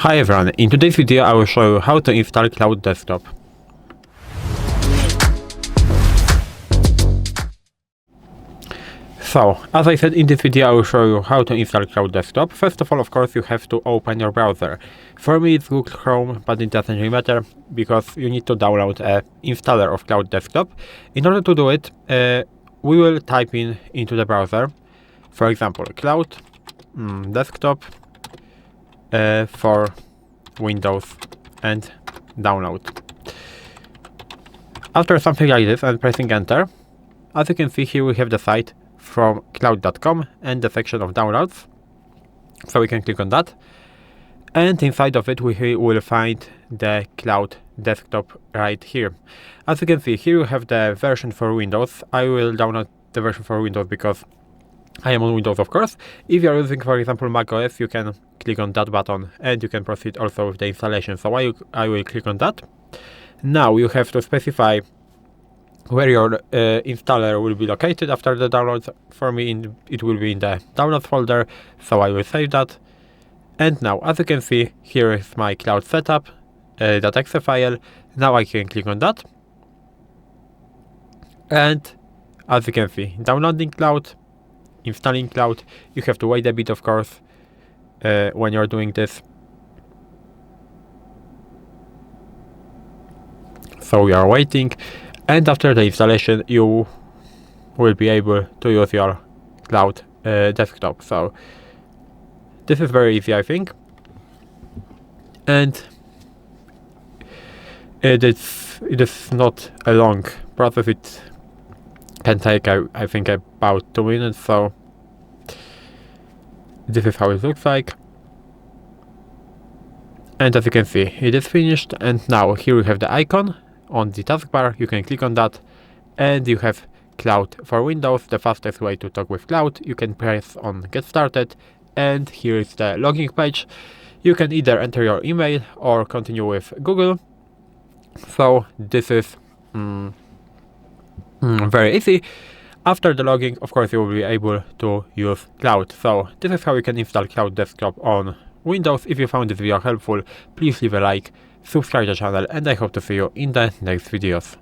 Hi everyone, in today's video I will show you how to install Claude Desktop. So, as I said, in this video I will show you how to install Claude Desktop. First of all, of course, you have to open your browser. For me it's Google Chrome, but it doesn't really matter because you need to download an installer of Claude Desktop. In order to do it, we will type into the browser, for example, Claude Desktop for Windows and download. After something like this and pressing enter, as you can see here we have the site from Claude.com and the section of downloads, so we can click on that, and inside of it we will find the Claude Desktop right here. As you can see here you have the version for Windows. I will download the version for Windows because I am on Windows, of course. If you are using, for example, macOS, you can click on that button and you can proceed also with the installation. So I will click on that. Now you have to specify where your installer will be located after the download. For me, it will be in the downloads folder, so I will save that. And now, as you can see, here is my Cloud setup, .exe file. Now I can click on that. And as you can see, downloading Cloud, installing Cloud. You have to wait a bit, of course, when you're doing this. So we are waiting, and after the installation you will be able to use your Cloud Desktop. So this is very easy, I think, and it is not a long process. It can take I think about 2 minutes. So this is how it looks like, and as you can see it is finished. And now here we have the icon on the taskbar. You can click on that and you have Cloud for Windows, the fastest way to talk with Cloud. You can press on get started, and here is the login page. You can either enter your email or continue with Google. So this is very easy. After the login, of course, you will be able to use Cloud. So this is how you can install Cloud Desktop on Windows. If you found this video helpful, please leave a like, subscribe to the channel, and I hope to see you in the next videos.